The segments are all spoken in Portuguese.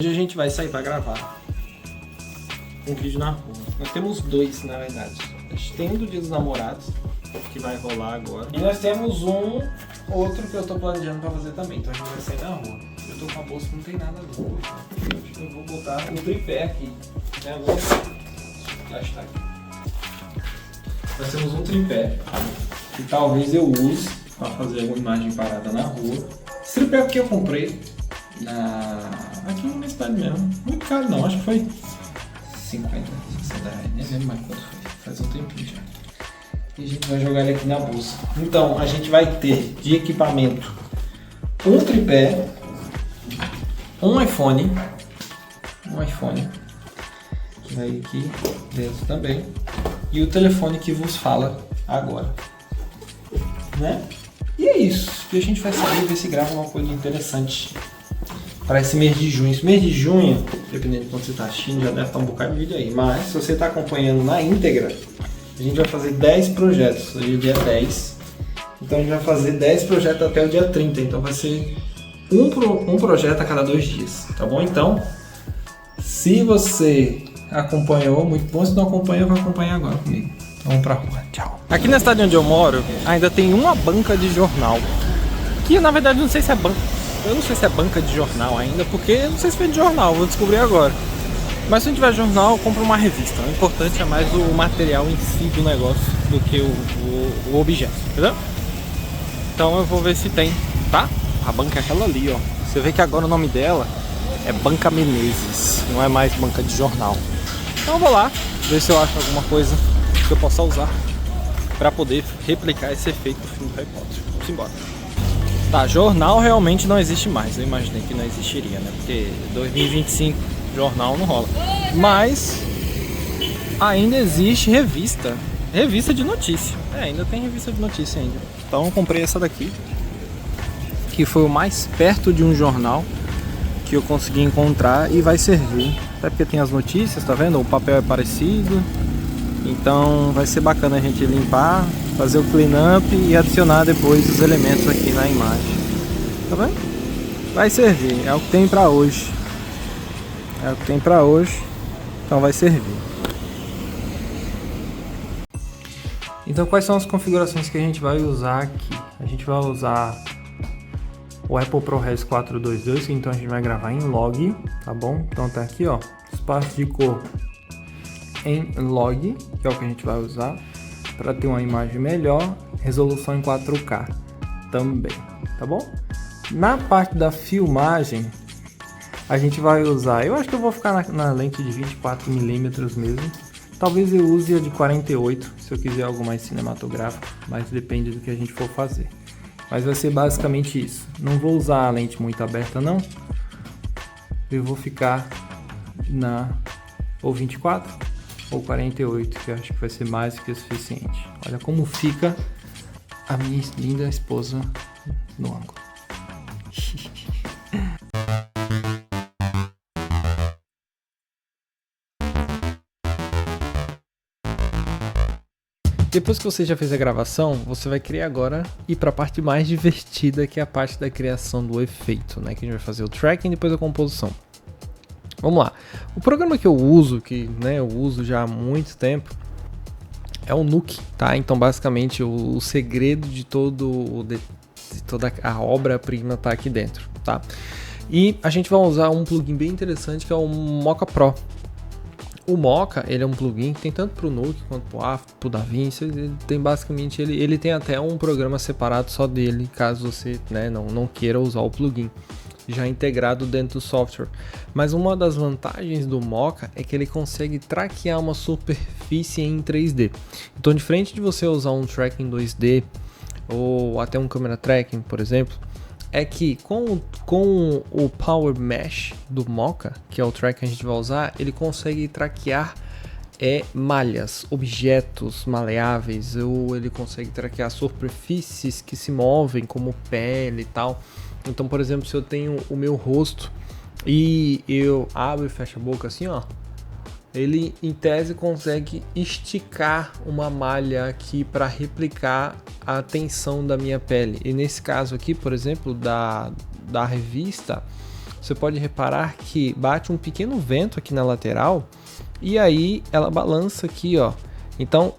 Hoje a gente vai sair para gravar um vídeo na rua. Nós temos dois, na verdade. A gente tem um do Dia dos Namorados, que vai rolar agora. E nós temos um outro que eu tô planejando para fazer também. Então a gente vai sair na rua. Eu tô com a bolsa que não tem nada ali. Eu vou botar um tripé aqui. Já está aqui. Nós temos um tripé que talvez eu use para fazer alguma imagem parada na rua. Esse tripé que eu comprei aqui na minha cidade mesmo. Muito caro não, acho que foi 50, 60 reais, nem lembro mais quanto foi. Faz um tempinho já. E a gente vai jogar ele aqui na bolsa. Então a gente vai ter de equipamento um tripé, um iPhone que vai aqui dentro também, e o telefone que vos fala agora, né? E é isso. E a gente vai sair e ver se grava uma coisa interessante para esse mês de junho. Esse mês de junho, dependendo de quando você está assistindo, já deve estar um bocado de vídeo aí. Mas se você está acompanhando na íntegra, a gente vai fazer 10 projetos. Hoje é dia 10. Então a gente vai fazer 10 projetos até o dia 30. Então vai ser um projeto a cada 2 dias. Tá bom? Então, se você acompanhou, muito bom. Se não acompanha, vai acompanhar agora comigo. Então vamos pra rua. Tchau. Aqui na cidade onde eu moro, ainda tem uma banca de jornal. Que na verdade não sei se é banca. Eu não sei se é banca de jornal ainda, porque eu não sei se vende jornal, vou descobrir agora. Mas se não tiver jornal, compra uma revista. O importante é mais o material em si do negócio do que o objeto, entendeu? Então eu vou ver se tem, tá? A banca é aquela ali, ó. Você vê que agora o nome dela é Banca Menezes, não é mais banca de jornal. Então eu vou lá, ver se eu acho alguma coisa que eu possa usar para poder replicar esse efeito do filme Harry Potter. Vamos embora. Tá, jornal realmente não existe mais. Eu imaginei que não existiria, né? Porque 2025 jornal não rola. Mas ainda existe revista. Revista de notícia. Ainda tem revista de notícia ainda. Então eu comprei essa daqui, que foi o mais perto de um jornal que eu consegui encontrar e vai servir. Até porque tem as notícias, tá vendo? O papel é parecido. Então vai ser bacana a gente limpar, fazer o clean up e adicionar depois os elementos aqui na imagem. Tá vendo? Vai servir, é o que tem pra hoje. É o que tem pra hoje, então vai servir. Então quais são as configurações que a gente vai usar aqui? A gente vai usar o Apple ProRes 422, então a gente vai gravar em log, tá bom? Então tá aqui, ó, espaço de cor em log, que é o que a gente vai usar para ter uma imagem melhor, resolução em 4K também, tá bom? Na parte da filmagem, a gente vai usar, eu acho que eu vou ficar na lente de 24mm mesmo, talvez eu use a de 48 se eu quiser algo mais cinematográfico, mas depende do que a gente for fazer. Mas vai ser basicamente isso. Não vou usar a lente muito aberta não, eu vou ficar na ou 24 ou 48, que eu acho que vai ser mais do que o suficiente. Olha como fica a minha linda esposa no ângulo. Depois que você já fez a gravação, você vai querer agora ir para a parte mais divertida, que é a parte da criação do efeito, né? Que a gente vai fazer o tracking e depois a composição. Vamos lá. O programa que eu uso, eu uso já há muito tempo, é o Nuke, tá? Então, basicamente, o segredo de toda a obra-prima tá aqui dentro, tá? E a gente vai usar um plugin bem interessante, que é o Mocha Pro. O Mocha, ele é um plugin que tem tanto para o Nuke quanto para o After, para o DaVinci. Ele tem basicamente, ele tem até um programa separado só dele, caso você, não queira usar o plugin já integrado dentro do software. Mas uma das vantagens do Mocha é que ele consegue traquear uma superfície em 3D. Então, diferente de você usar um tracking 2D ou até um camera tracking, por exemplo, é que com o Power Mesh do Mocha, que é o track que a gente vai usar, ele consegue traquear malhas, objetos maleáveis, ou ele consegue traquear superfícies que se movem, como pele e tal. Então, por exemplo, se eu tenho o meu rosto e eu abro e fecho a boca assim, ó, ele em tese consegue esticar uma malha aqui para replicar a tensão da minha pele. E nesse caso aqui, por exemplo, da revista, você pode reparar que bate um pequeno vento aqui na lateral e aí ela balança aqui, ó. Então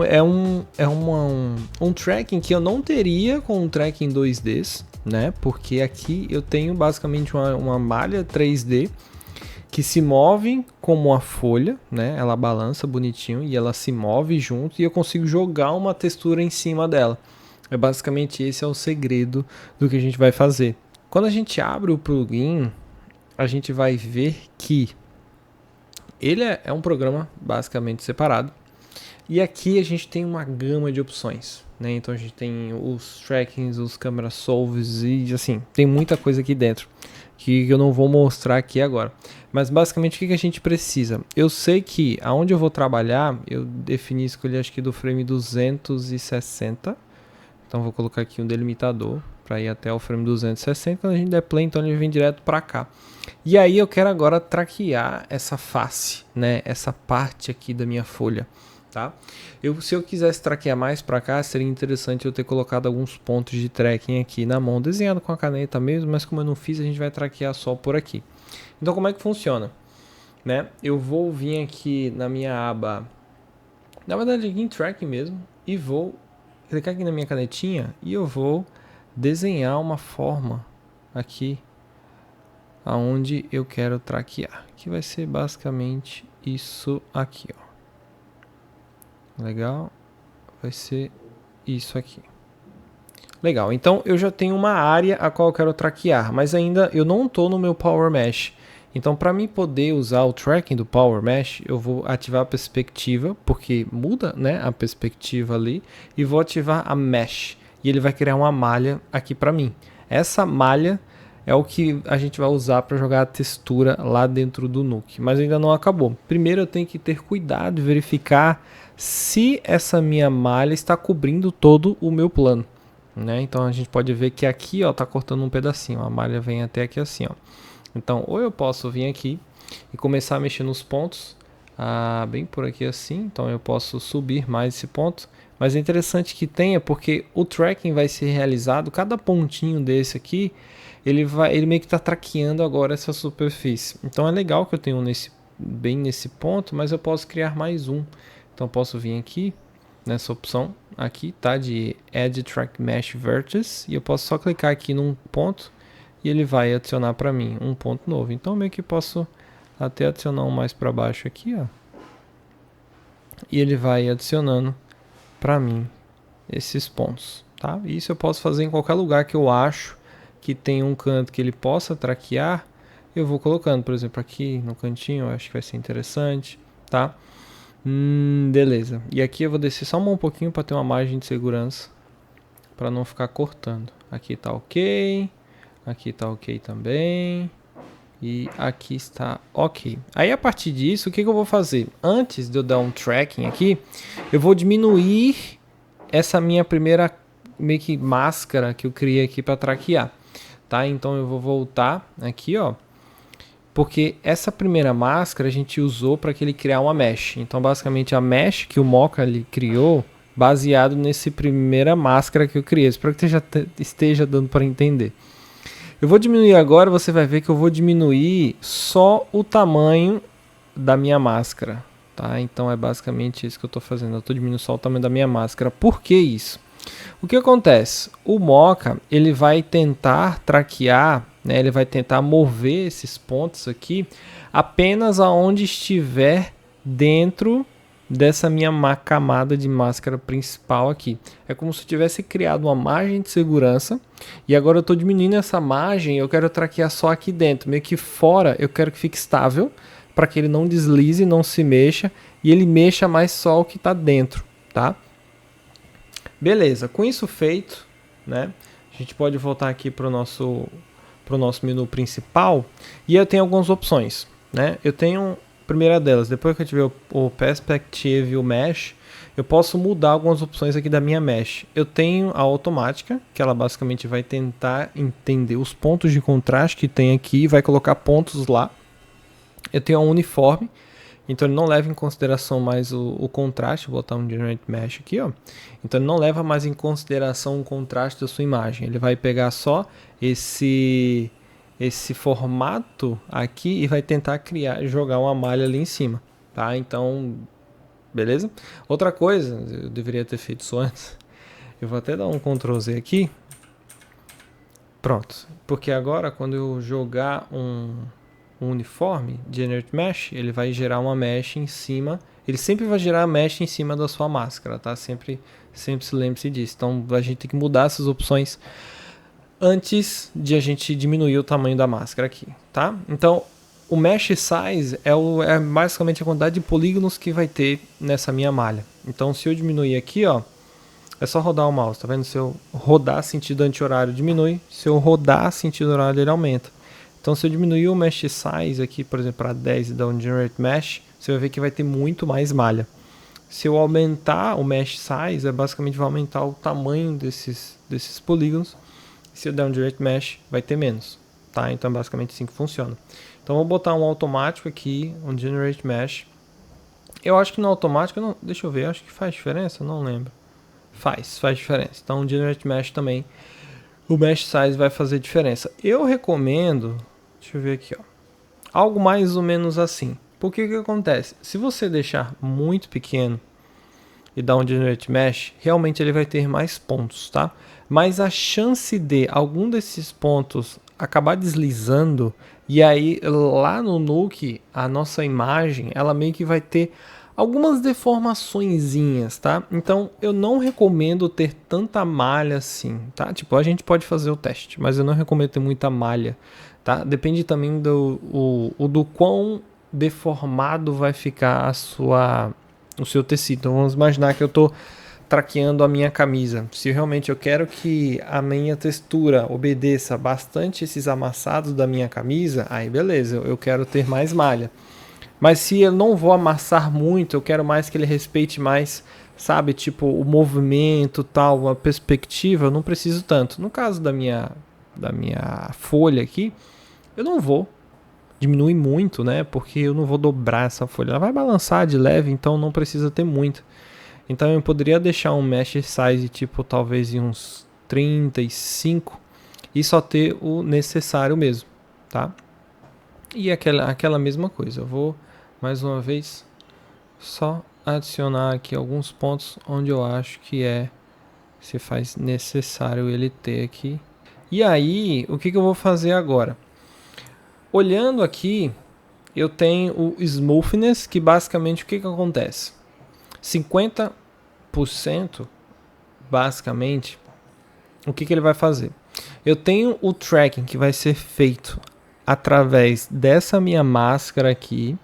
é um tracking que eu não teria com um tracking 2Ds, né? Porque aqui eu tenho basicamente uma malha 3D que se move como uma folha, né? Ela balança bonitinho e ela se move junto e eu consigo jogar uma textura em cima dela. Basicamente esse é o segredo do que a gente vai fazer. Quando a gente abre o plugin, a gente vai ver que ele é um programa basicamente separado. E aqui a gente tem uma gama de opções, né? Então a gente tem os trackings, os camera solves e assim, tem muita coisa aqui dentro que eu não vou mostrar aqui agora. Mas basicamente o que a gente precisa? Eu sei que aonde eu vou trabalhar, eu defini escolher acho que do frame 260. Então vou colocar aqui um delimitador para ir até o frame 260. Quando a gente der play, então ele vem direto para cá. E aí eu quero agora traquear essa face, né? Essa parte aqui da minha folha. Tá? Se eu quisesse traquear mais para cá, seria interessante eu ter colocado alguns pontos de tracking aqui na mão, desenhado com a caneta mesmo, mas como eu não fiz, a gente vai traquear só por aqui. Então como é que funciona? Né? Eu vou vir aqui na minha aba, na verdade aqui em tracking mesmo, e vou clicar aqui na minha canetinha e eu vou desenhar uma forma aqui aonde eu quero traquear, que vai ser basicamente isso aqui, ó. Legal, vai ser isso aqui. Legal, então eu já tenho uma área a qual eu quero traquear, mas ainda eu não estou no meu Power Mesh. Então para mim poder usar o tracking do Power Mesh, eu vou ativar a perspectiva, porque muda, né, a perspectiva ali, e vou ativar a Mesh, e ele vai criar uma malha aqui para mim. Essa malha é o que a gente vai usar para jogar a textura lá dentro do Nuke, mas ainda não acabou. Primeiro eu tenho que ter cuidado e verificar se essa minha malha está cobrindo todo o meu plano, né? Então a gente pode ver que aqui, ó, tá cortando um pedacinho, a malha vem até aqui assim, ó. Então ou eu posso vir aqui e começar a mexer nos pontos, bem por aqui assim, então eu posso subir mais esse ponto, mas é interessante que tenha, porque o tracking vai ser realizado, cada pontinho desse aqui, ele meio que está traqueando agora essa superfície. Então é legal que eu tenho bem nesse ponto, mas eu posso criar mais um. Então posso vir aqui nessa opção aqui, tá, de Add Track Mesh Vertex, e eu posso só clicar aqui num ponto e ele vai adicionar para mim um ponto novo. Então meio que posso até adicionar um mais para baixo aqui, ó. E ele vai adicionando para mim esses pontos, tá? Isso eu posso fazer em qualquer lugar que eu acho que tem um canto que ele possa traquear, eu vou colocando, por exemplo, aqui no cantinho, eu acho que vai ser interessante, tá? Beleza. E aqui eu vou descer só um pouquinho para ter uma margem de segurança, para não ficar cortando. Aqui tá ok, aqui tá ok também, e aqui está ok. Aí a partir disso, o que eu vou fazer? Antes de eu dar um tracking aqui, eu vou diminuir essa minha primeira meio que máscara que eu criei aqui para traquear, tá? Então eu vou voltar aqui, ó, porque essa primeira máscara a gente usou para que ele criar uma mesh. Então basicamente a mesh que o Mocha ele criou baseado nessa primeira máscara que eu criei. Espero que esteja dando para entender. Eu vou diminuir agora, você vai ver que eu vou diminuir só o tamanho da minha máscara, tá? Então é basicamente isso que eu estou fazendo. Eu estou diminuindo só o tamanho da minha máscara. Por que isso? O que acontece? O Mocha ele vai tentar traquear, né? Ele vai tentar mover esses pontos aqui apenas aonde estiver dentro dessa minha camada de máscara principal aqui. É como se eu tivesse criado uma margem de segurança e agora eu estou diminuindo essa margem. Eu quero traquear só aqui dentro, meio que fora eu quero que fique estável para que ele não deslize, não se mexa e ele mexa mais só o que está dentro, tá? Beleza, com isso feito, né, a gente pode voltar aqui para o nosso menu principal e eu tenho algumas opções, né? Eu tenho a primeira delas, depois que eu tiver o Perspective e o Mesh, eu posso mudar algumas opções aqui da minha Mesh. Eu tenho a automática, que ela basicamente vai tentar entender os pontos de contraste que tem aqui e vai colocar pontos lá. Eu tenho a uniforme, então ele não leva em consideração mais o contraste. Vou botar um Generate Mesh aqui, ó. Então ele não leva mais em consideração o contraste da sua imagem. Ele vai pegar só esse esse formato aqui e vai tentar jogar uma malha ali em cima, tá? Então, beleza? Outra coisa, eu deveria ter feito isso antes. Eu vou até dar um Ctrl Z aqui. Pronto, porque agora quando eu jogar um uniforme, Generate Mesh, ele vai gerar uma mesh em cima. Ele sempre vai gerar a mesh em cima da sua máscara, tá? Sempre se lembre-se disso. Então a gente tem que mudar essas opções antes de a gente diminuir o tamanho da máscara aqui, tá? Então o Mesh Size é basicamente a quantidade de polígonos que vai ter nessa minha malha. Então se eu diminuir aqui, ó, é só rodar o mouse, tá vendo? Se eu rodar sentido anti-horário, diminui. Se eu rodar sentido horário, ele aumenta. Então, se eu diminuir o Mesh Size aqui, por exemplo, para 10 e dar um Generate Mesh, você vai ver que vai ter muito mais malha. Se eu aumentar o Mesh Size, basicamente vai aumentar o tamanho desses polígonos. Se eu der um Generate Mesh, vai ter menos. Tá? Então, é basicamente assim que funciona. Então, vou botar um automático aqui, um Generate Mesh. Eu acho que no automático, não, deixa eu ver, acho que faz diferença, não lembro. Faz diferença. Então, o Generate Mesh também, o Mesh Size vai fazer diferença. Eu recomendo, deixa eu ver aqui, ó, algo mais ou menos assim. Porque o que acontece? Se você deixar muito pequeno e dar um Generate Mesh, realmente ele vai ter mais pontos, tá? Mas a chance de algum desses pontos acabar deslizando e aí lá no Nuke, a nossa imagem, ela meio que vai ter algumas deformaçõezinhas, tá? Então eu não recomendo ter tanta malha assim, tá? Tipo, a gente pode fazer o teste, mas eu não recomendo ter muita malha, tá? Depende também do quão deformado vai ficar o seu tecido. Então vamos imaginar que eu tô traqueando a minha camisa. Se realmente eu quero que a minha textura obedeça bastante esses amassados da minha camisa, aí beleza, eu quero ter mais malha. Mas se eu não vou amassar muito, eu quero mais que ele respeite mais, sabe, tipo o movimento, tal, a perspectiva, eu não preciso tanto. No caso da minha folha aqui, eu não vou diminuir muito, né? Porque eu não vou dobrar essa folha. Ela vai balançar de leve, então não precisa ter muito. Então eu poderia deixar um mesh size tipo talvez em uns 35 e só ter o necessário mesmo, tá? E aquela mesma coisa, eu vou mais uma vez só adicionar aqui alguns pontos onde eu acho que se faz necessário ele ter aqui. E aí, o que eu vou fazer agora? Olhando aqui, eu tenho o Smoothness, que basicamente o que acontece? 50% basicamente, o que ele vai fazer? Eu tenho o tracking que vai ser feito através dessa minha máscara aqui,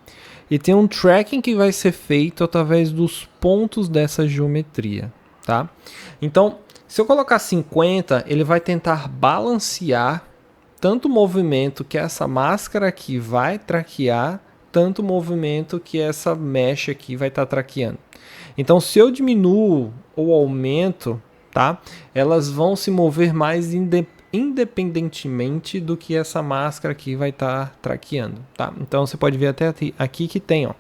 e tem um tracking que vai ser feito através dos pontos dessa geometria, tá? Então, se eu colocar 50, ele vai tentar balancear tanto o movimento que essa máscara aqui vai traquear, tanto o movimento que essa mesh aqui vai estar traqueando. Então, se eu diminuo ou aumento, tá? Elas vão se mover mais independentemente do que essa máscara aqui vai estar traqueando, tá? Então você pode ver até aqui que tem, ó,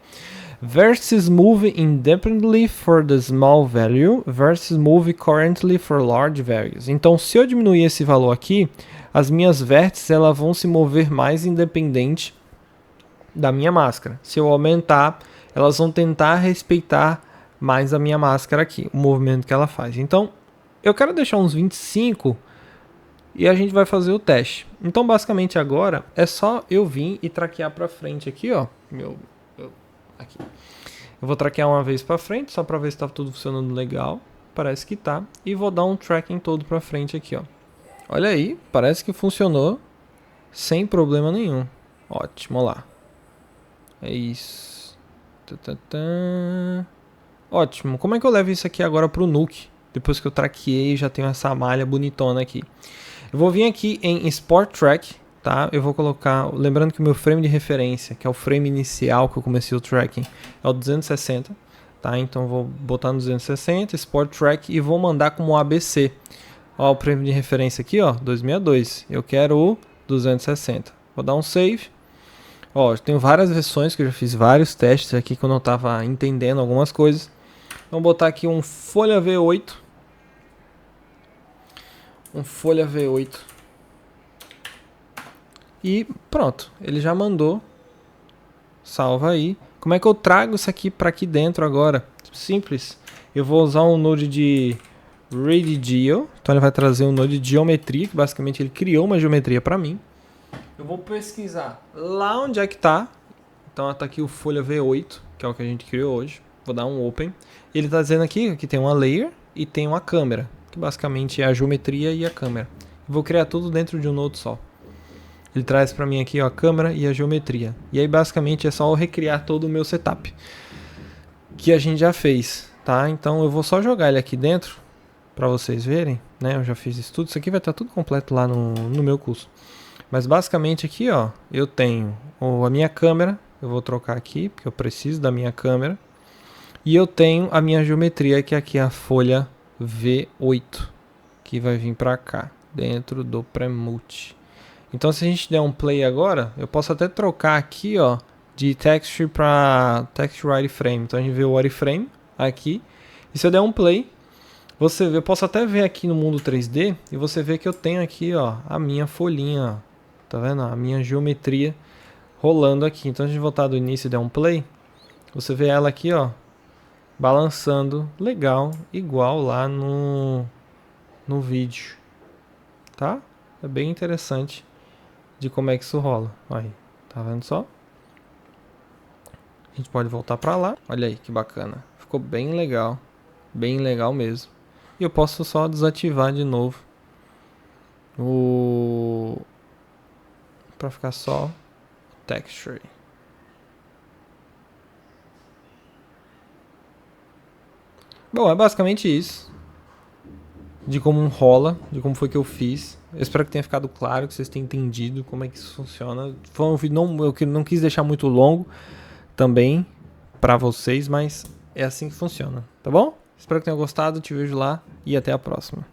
versus move independently for the small value versus move currently for large values. Então se eu diminuir esse valor aqui, as minhas vértices elas vão se mover mais independente da minha máscara. Se eu aumentar, elas vão tentar respeitar mais a minha máscara aqui, o movimento que ela faz. Então eu quero deixar uns 25 e a gente vai fazer o teste. Então, basicamente, agora é só eu vir e traquear para frente aqui, ó. Aqui. Eu vou traquear uma vez para frente, só para ver se está tudo funcionando legal. Parece que tá. E vou dar um tracking todo para frente aqui, ó. Olha aí, parece que funcionou sem problema nenhum. Ótimo, olha lá. É isso. Ótimo. Como é que eu levo isso aqui agora pro Nuke? Depois que eu traqueei, já tenho essa malha bonitona aqui. Eu vou vir aqui em Sport Track, tá? Eu vou colocar, lembrando que o meu frame de referência, que é o frame inicial que eu comecei o tracking, é o 260, tá? Então eu vou botar no 260, Sport Track, e vou mandar como ABC. Ó, o frame de referência aqui, ó, 262. Eu quero o 260. Vou dar um save. Ó, eu tenho várias versões que eu já fiz vários testes aqui quando eu tava entendendo algumas coisas. Vamos botar aqui um Folha V8. Um Folha V8. E pronto, ele já mandou. Salva aí. Como é que eu trago isso aqui para aqui dentro agora? Simples. Eu vou usar um node de RadGeo. Então ele vai trazer um node de geometria, que basicamente ele criou uma geometria para mim. Eu vou pesquisar lá onde é que tá. Então tá aqui o folha V8, que é o que a gente criou hoje. Vou dar um open. Ele está dizendo aqui que tem uma layer e tem uma câmera, que basicamente é a geometria e a câmera. Vou criar tudo dentro de um node só. Ele traz para mim aqui ó, a câmera e a geometria. E aí basicamente é só eu recriar todo o meu setup, que a gente já fez, tá? Então eu vou só jogar ele aqui dentro para vocês verem, né? Eu já fiz isso tudo. Isso aqui vai estar tudo completo lá no meu curso. Mas basicamente aqui ó, eu tenho a minha câmera. Eu vou trocar aqui, porque eu preciso da minha câmera. E eu tenho a minha geometria, que é aqui a folha V8, que vai vir para cá, dentro do Premulti. Então se a gente der um play agora, eu posso até trocar aqui ó, de texture para texture wireframe. Então a gente vê o wireframe aqui. E se eu der um play, você vê, eu posso até ver aqui no mundo 3D, e você vê que eu tenho aqui ó, a minha folhinha, ó, tá vendo? A minha geometria rolando aqui. Então a gente voltar do início e der um play, você vê ela aqui ó, balançando legal, igual lá no vídeo, tá? É bem interessante de como é que isso rola. Aí, tá vendo só? A gente pode voltar pra lá. Olha aí que bacana, ficou bem legal mesmo. E eu posso só desativar de novo pra ficar só texture. Bom, é basicamente isso. De como rola, de como foi que eu fiz. Eu espero que tenha ficado claro, que vocês tenham entendido como é que isso funciona. Foi um vídeo, eu não quis deixar muito longo também pra vocês, mas é assim que funciona, tá bom? Espero que tenham gostado, te vejo lá e até a próxima.